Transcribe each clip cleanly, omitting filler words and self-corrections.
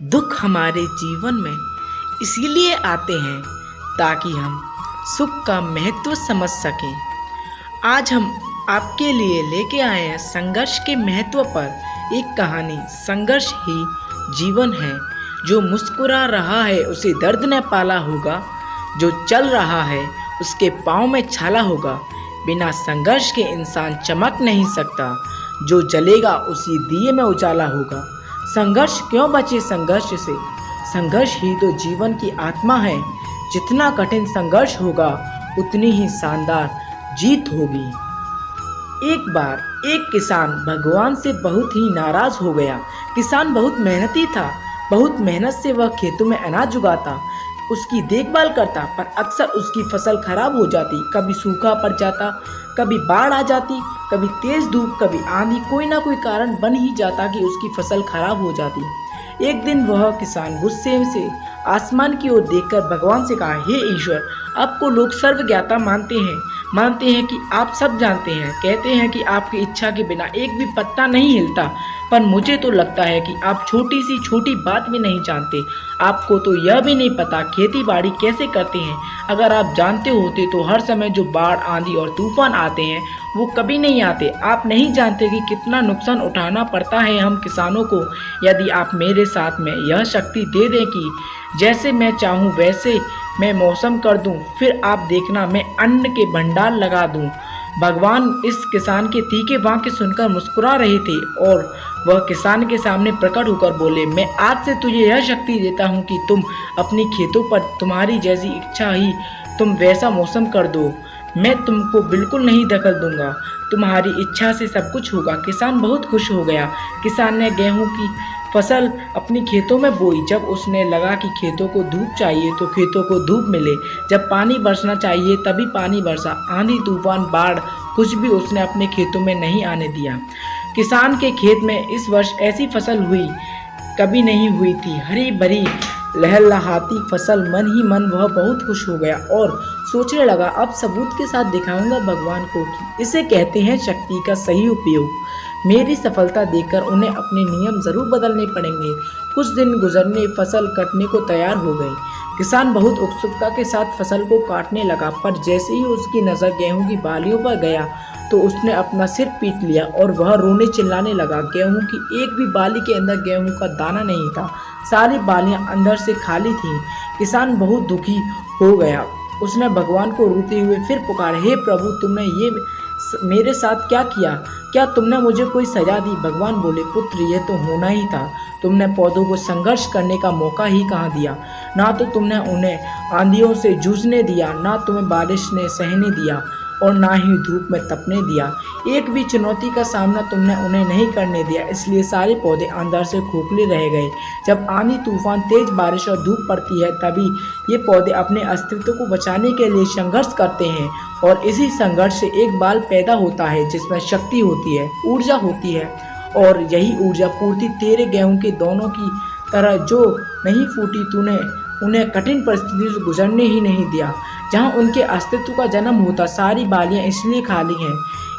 दुख हमारे जीवन में इसीलिए आते हैं ताकि हम सुख का महत्व समझ सकें। आज हम आपके लिए लेके आए हैं संघर्ष के महत्व पर एक कहानी। संघर्ष ही जीवन है। जो मुस्कुरा रहा है उसे दर्द ने पाला होगा, जो चल रहा है उसके पाँव में छाला होगा। बिना संघर्ष के इंसान चमक नहीं सकता, जो जलेगा उसी दिए में उजाला होगा। संघर्ष क्यों बचे संघर्ष से? संघर्ष ही तो जीवन की आत्मा है। जितना कठिन संघर्ष होगा उतनी ही शानदार जीत होगी। एक बार एक किसान भगवान से बहुत ही नाराज हो गया। किसान बहुत मेहनती था। बहुत मेहनत से वह खेतों में अनाज उगाता, उसकी देखभाल करता, पर अक्सर उसकी फसल खराब हो जाती। कभी सूखा पड़ जाता, कभी बाढ़ आ जाती, कभी तेज धूप, कभी आंधी। कोई ना कोई कारण बन ही जाता कि उसकी फसल खराब हो जाती। एक दिन वह किसान गुस्से से आसमान की ओर देखकर भगवान से कहा, हे ईश्वर, आपको लोग सर्वज्ञाता मानते हैं कि आप सब जानते हैं। कहते हैं कि आपकी इच्छा के बिना एक भी पत्ता नहीं हिलता, पर मुझे तो लगता है कि आप छोटी सी छोटी बात भी नहीं जानते। आपको तो यह भी नहीं पता खेती बाड़ी कैसे करते हैं। अगर आप जानते होते तो हर समय जो बाढ़, आंधी और तूफान आते हैं वो कभी नहीं आते। आप नहीं जानते कि कितना नुकसान उठाना पड़ता है हम किसानों को। यदि आप मेरे साथ में यह शक्ति दे दें कि जैसे मैं चाहूँ वैसे मैं मौसम कर दूं, फिर आप देखना मैं अन्न के भंडार लगा दूं। भगवान इस किसान के तीखे वाक्य सुनकर मुस्कुरा रहे थे और वह किसान के सामने प्रकट होकर बोले, मैं आज से तुझे यह शक्ति देता हूँ कि तुम अपनी खेतों पर तुम्हारी जैसी इच्छा ही तुम वैसा मौसम कर दो। मैं तुमको बिल्कुल नहीं दखल दूंगा, तुम्हारी इच्छा से सब कुछ होगा। किसान बहुत खुश हो गया। किसान ने गेहूं की फसल अपनी खेतों में बोई। जब उसने लगा कि खेतों को धूप चाहिए तो खेतों को धूप मिले, जब पानी बरसना चाहिए तभी पानी बरसा। आंधी, तूफान, बाढ़ कुछ भी उसने अपने खेतों में नहीं आने दिया। किसान के खेत में इस वर्ष ऐसी फसल हुई कभी नहीं हुई थी। हरी भरी लहलहाती फसल। मन ही मन वह बहुत खुश हो गया और सोचने लगा, अब सबूत के साथ दिखाऊंगा भगवान को कि इसे कहते हैं शक्ति का सही उपयोग। मेरी सफलता देखकर उन्हें अपने नियम जरूर बदलने पड़ेंगे। कुछ दिन गुजरने फसल कटने को तैयार हो गई। किसान बहुत उत्सुकता के साथ फसल को काटने लगा, पर जैसे ही उसकी नज़र गेहूं की बालियों पर गया तो उसने अपना सिर पीट लिया और वह रोने चिल्लाने लगा। गेहूं की एक भी बाली के अंदर गेहूं का दाना नहीं था। सारी बालियां अंदर से खाली थीं। किसान बहुत दुखी हो गया। उसने भगवान को रोते हुए फिर पुकारा, हे प्रभु, तुमने ये मेरे साथ क्या किया? क्या तुमने मुझे कोई सजा दी? भगवान बोले, पुत्र, यह तो होना ही था। तुमने पौधों को संघर्ष करने का मौका ही कहाँ दिया। ना तो तुमने उन्हें आंधियों से जूझने दिया, ना तुम्हें बारिश ने सहने दिया और ना ही धूप में तपने दिया। एक भी चुनौती का सामना तुमने उन्हें नहीं करने दिया, इसलिए सारे पौधे अंदर से खोखले रह गए। जब आंधी, तूफान, तेज बारिश और धूप पड़ती है तभी ये पौधे अपने अस्तित्व को बचाने के लिए संघर्ष करते हैं और इसी संघर्ष से एक बाल पैदा होता है जिसमें शक्ति होती है, ऊर्जा होती है। और यही ऊर्जा पूर्ति तेरे गेहूं के दोनों की तरह जो नहीं फूटी, तूने उन्हें कठिन परिस्थितियों से गुजरने ही नहीं दिया। जहाँ उनके अस्तित्व का जन्म होता, सारी बालियाँ इसलिए खाली हैं,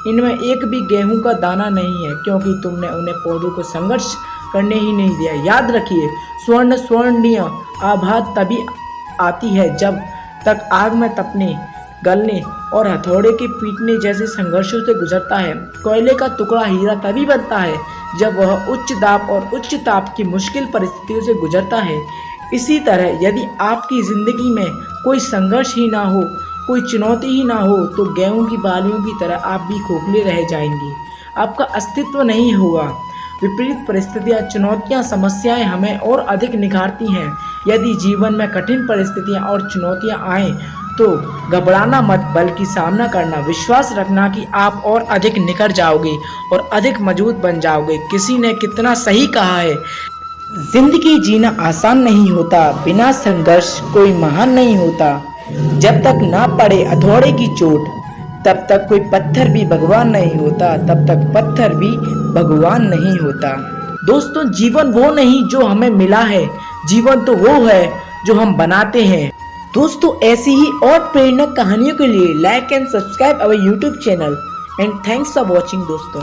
इनमें एक भी गेहूं का दाना नहीं है, क्योंकि तुमने उन्हें पौधों को संघर्ष करने ही नहीं दिया। याद रखिए, स्वर्णीय आभा तभी आती है जब तक आग में तपने, गलने और हथौड़े के पीटने जैसे संघर्षों से गुजरता है। कोयले का टुकड़ा हीरा तभी बनता है जब वह उच्च दाब और उच्च ताप की मुश्किल परिस्थितियों से गुजरता है। इसी तरह यदि आपकी जिंदगी में कोई संघर्ष ही ना हो, कोई चुनौती ही ना हो, तो गेहूं की बालियों की तरह आप भी खोखले रह जाएंगे। आपका अस्तित्व नहीं होगा। विपरीत परिस्थितियां, चुनौतियां, समस्याएं हमें और अधिक निखारती हैं। यदि जीवन में कठिन परिस्थितियां और चुनौतियां आएं तो घबराना मत, बल्कि सामना करना। विश्वास रखना कि आप और अधिक निखर जाओगे और अधिक मजबूत बन जाओगे। किसी ने कितना सही कहा है, जिंदगी जीना आसान नहीं होता, बिना संघर्ष कोई महान नहीं होता। जब तक ना पड़े हथौड़े की चोट तब तक कोई पत्थर भी भगवान नहीं होता, तब तक पत्थर भी भगवान नहीं होता। दोस्तों, जीवन वो नहीं जो हमें मिला है, जीवन तो वो है जो हम बनाते हैं। दोस्तों, ऐसी ही और प्रेरक कहानियों के लिए like and subscribe our YouTube channel and thanks for watching दोस्तों।